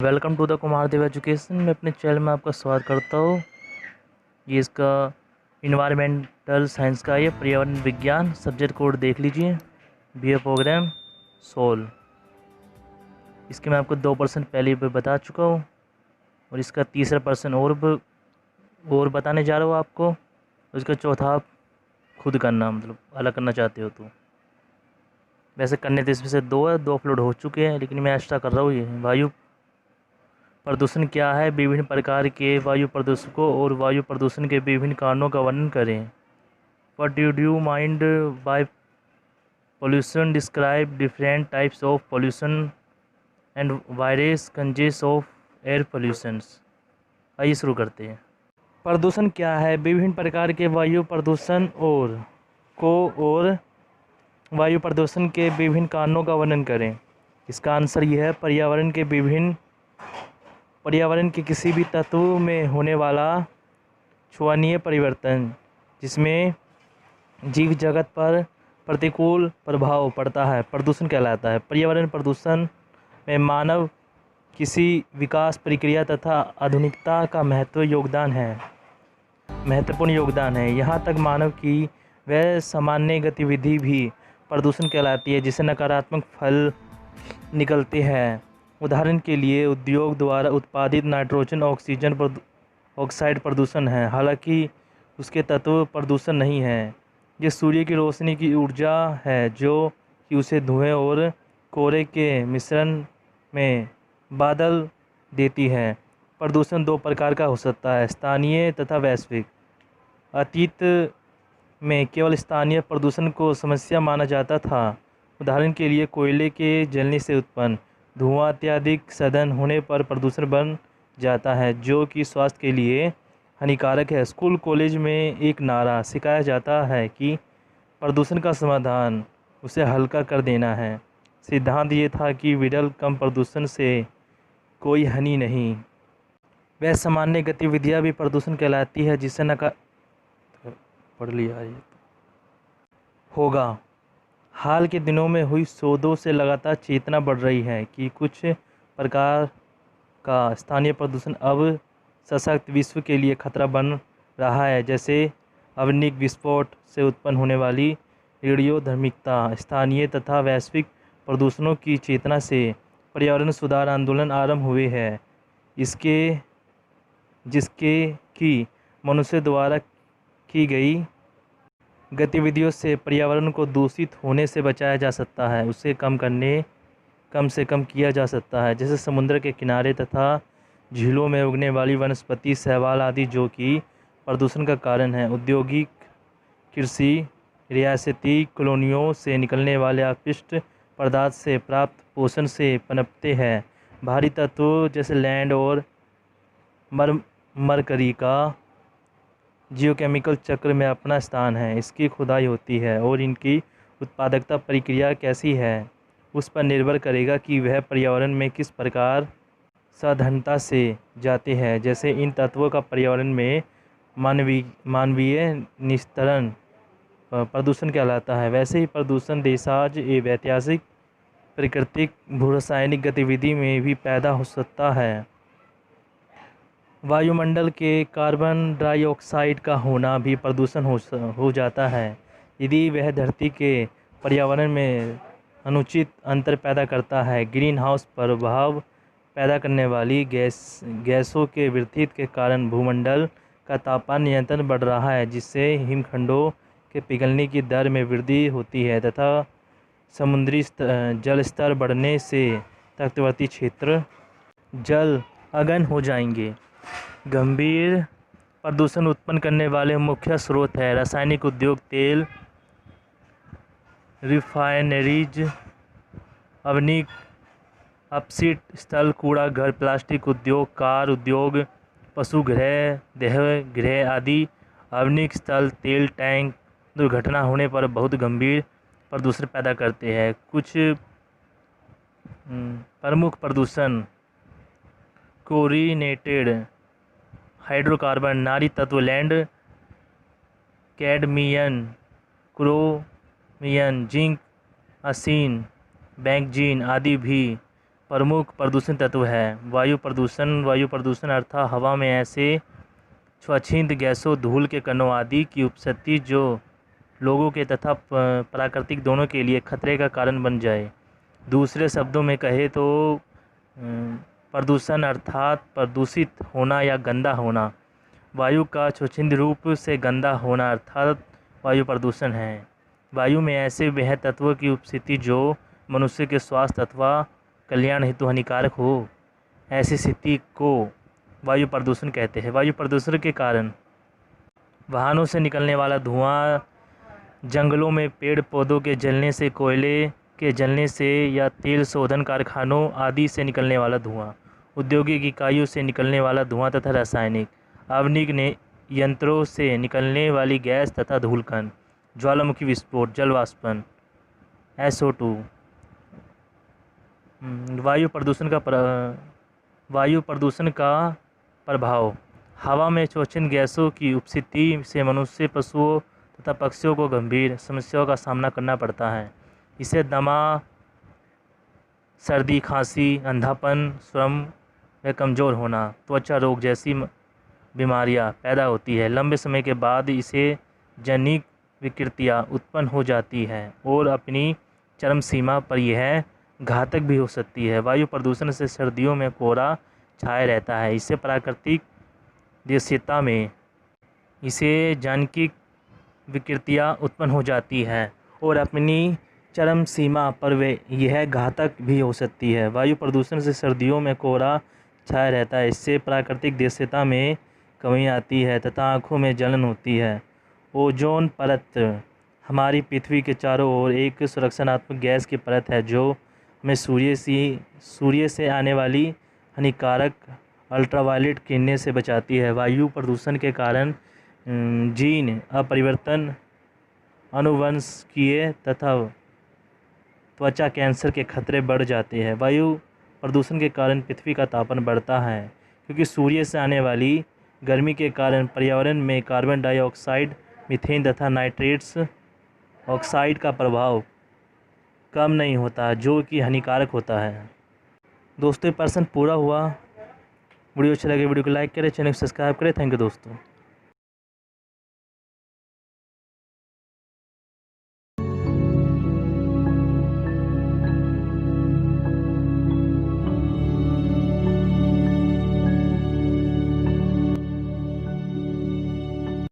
Welcome to the Kumar Dev education. मैं अपने channel में आपका स्वागत करता हूँ। ये इसका इन्वायरमेंटल साइंस का ये पर्यावरण विज्ञान सब्जेक्ट कोड देख लीजिए। BA programme SOL. इसके मैं आपको 2% पहले भी बता चुका हूँ और इसका तीसरा पर्सन और बताने जा रहा हूँ आपको। और इसका चौथा आप खुद करना, मतलब अलग करना चाहते हो तो। वैसे करने तो इसमें से 2 है, 2 अपलोड हो चुके हैं, लेकिन मैं एक्स्ट्रा कर रहा हूँ। ये वायु प्रदूषण क्या है, विभिन्न प्रकार के वायु प्रदूषकों और वायु प्रदूषण के विभिन्न कारणों का वर्णन करें। What do you mind by pollution, describe different types of pollution and various causes of air pollutions. आइए शुरू करते हैं। प्रदूषण क्या है, विभिन्न प्रकार के वायु प्रदूषण और वायु प्रदूषण के विभिन्न कारणों का वर्णन करें। इसका आंसर यह है, पर्यावरण के किसी भी तत्व में होने वाला छुआनीय परिवर्तन जिसमें जीव जगत पर प्रतिकूल प्रभाव पड़ता है प्रदूषण कहलाता है। पर्यावरण प्रदूषण में मानव किसी विकास प्रक्रिया तथा आधुनिकता का महत्वपूर्ण योगदान है। यहाँ तक मानव की वह सामान्य गतिविधि भी प्रदूषण कहलाती है जिससे नकारात्मक फल निकलते हैं। उदाहरण के लिए उद्योग द्वारा उत्पादित नाइट्रोजन ऑक्साइड प्रदूषण है, हालांकि उसके तत्व प्रदूषण नहीं है। ये सूर्य की रोशनी की ऊर्जा है जो कि उसे धुएं और कोहरे के मिश्रण में बादल देती है। प्रदूषण 2 प्रकार का हो सकता है, स्थानीय तथा वैश्विक। अतीत में केवल स्थानीय प्रदूषण को समस्या माना जाता था। उदाहरण के लिए कोयले के जलने से उत्पन्न धुआं अत्यधिक सघन होने पर प्रदूषण बन जाता है जो कि स्वास्थ्य के लिए हानिकारक है। स्कूल कॉलेज में एक नारा सिखाया जाता है कि प्रदूषण का समाधान उसे हल्का कर देना है। सिद्धांत ये था कि विरल कम प्रदूषण से कोई हानि नहीं। वह सामान्य गतिविधियां भी प्रदूषण कहलाती है जिससे पढ़ लिया ये होगा। हाल के दिनों में हुई शोधों से लगातार चेतना बढ़ रही है कि कुछ प्रकार का स्थानीय प्रदूषण अब सशक्त विश्व के लिए खतरा बन रहा है, जैसे आणविक विस्फोट से उत्पन्न होने वाली रेडियोधर्मिता। स्थानीय तथा वैश्विक प्रदूषणों की चेतना से पर्यावरण सुधार आंदोलन आरंभ हुए हैं, जिसके कि मनुष्य द्वारा की गई गतिविधियों से पर्यावरण को दूषित होने से बचाया जा सकता है, उसे कम से कम किया जा सकता है, जैसे समुद्र के किनारे तथा झीलों में उगने वाली वनस्पति, शैवाल आदि जो कि प्रदूषण का कारण है। औद्योगिक कृषि, रियासती कॉलोनियों से निकलने वाले अपशिष्ट पदार्थ से प्राप्त पोषण से पनपते हैं। भारी तत्वों जैसे लैंड और मरकरी का जियोकेमिकल चक्र में अपना स्थान है। इसकी खुदाई होती है और इनकी उत्पादकता प्रक्रिया कैसी है उस पर निर्भर करेगा कि वह पर्यावरण में किस प्रकार साधनता से जाते हैं। जैसे इन तत्वों का पर्यावरण में मानवीय निस्तारण प्रदूषण कहलाता है, वैसे ही प्रदूषण देशाज एवं ऐतिहासिक प्राकृतिक भूरासायनिक गतिविधि में भी पैदा हो सकता है। वायुमंडल के कार्बन डाइऑक्साइड का होना भी प्रदूषण हो जाता है यदि वह धरती के पर्यावरण में अनुचित अंतर पैदा करता है। ग्रीन हाउस प्रभाव पैदा करने वाली गैसों के वृद्धि के कारण भूमंडल का तापमान निरंतर बढ़ रहा है, जिससे हिमखंडों के पिघलने की दर में वृद्धि होती है तथा समुद्री जल स्तर बढ़ने से तटवर्ती क्षेत्र जल अगन हो जाएंगे। गंभीर प्रदूषण उत्पन्न करने वाले मुख्य स्रोत है रासायनिक उद्योग, तेल, रिफाइनरीज, आणविक अपशिष्ट, स्थल कूड़ा घर, प्लास्टिक उद्योग, कार उद्योग, पशुगृह, दहगृह आदि। आणविक स्थल, तेल टैंक दुर्घटना होने पर बहुत गंभीर प्रदूषण पैदा करते हैं। कुछ प्रमुख प्रदूषण क्लोरीनेटेड हाइड्रोकार्बन, नारी तत्व, लैंड, कैडमियम, क्रोमियम, जिंक, आर्सेन, बेंजीन आदि भी प्रमुख प्रदूषण तत्व है। वायु प्रदूषण अर्थात हवा में ऐसे स्वच्छंद गैसों, धूल के कणों आदि की उपस्थिति जो लोगों के तथा प्राकृतिक दोनों के लिए खतरे का कारण बन जाए। दूसरे शब्दों में कहे तो प्रदूषण अर्थात प्रदूषित होना या गंदा होना। वायु का स्वच्छंद रूप से गंदा होना अर्थात वायु प्रदूषण है। वायु में ऐसे वह तत्वों की उपस्थिति जो मनुष्य के स्वास्थ्य अथवा कल्याण हेतु हानिकारक हो, ऐसी स्थिति को वायु प्रदूषण कहते हैं। वायु प्रदूषण के कारण वाहनों से निकलने वाला धुआं, जंगलों में पेड़ पौधों के जलने से, कोयले के जलने से या तेल शोधन कारखानों आदि से निकलने वाला धुआं, औद्योगिक इकाइयों से निकलने वाला धुआं तथा रासायनिक आवनिक यंत्रों से निकलने वाली गैस तथा धूलकण, ज्वालामुखी विस्फोट, जलवाष्पन, SO2। वायु प्रदूषण का प्रभाव। हवा में स्वच्छंद गैसों की उपस्थिति से मनुष्य, पशुओं तथा पक्षियों को गंभीर समस्याओं का सामना करना पड़ता है। इससे दमा, सर्दी, खांसी, अंधापन, श्वसन व कमज़ोर होना, त्वचा रोग जैसी बीमारियां पैदा होती है। लंबे समय के बाद इसे जनिक विकृतियां उत्पन्न हो जाती हैं और अपनी चरम सीमा पर यह घातक भी हो सकती है। वायु प्रदूषण से सर्दियों में कोहरा छाया रहता है। इससे प्राकृतिक दृश्यता में जनिक विकृतियां उत्पन्न हो जाती हैं और अपनी चरम सीमा पर यह घातक भी हो सकती है। वायु प्रदूषण से सर्दियों में कोहरा छाया रहता है। इससे प्राकृतिक दृश्यता में कमी आती है तथा आँखों में जलन होती है। ओजोन परत हमारी पृथ्वी के चारों ओर एक सुरक्षात्मक गैस की परत है जो हमें सूर्य से आने वाली हानिकारक अल्ट्रावायलेट किरणें से बचाती है। वायु प्रदूषण के कारण जीन अपरिवर्तन, आनुवंशिकीय तथा त्वचा कैंसर के खतरे बढ़ जाते हैं। वायु प्रदूषण के कारण पृथ्वी का तापमान बढ़ता है क्योंकि सूर्य से आने वाली गर्मी के कारण पर्यावरण में कार्बन डाइऑक्साइड, मीथेन तथा नाइट्रस ऑक्साइड का प्रभाव कम नहीं होता जो कि हानिकारक होता है। दोस्तों, ये पर्सन पूरा हुआ। वीडियो अच्छा लगे वीडियो को लाइक करें, चैनल को सब्सक्राइब करें। थैंक यू दोस्तों।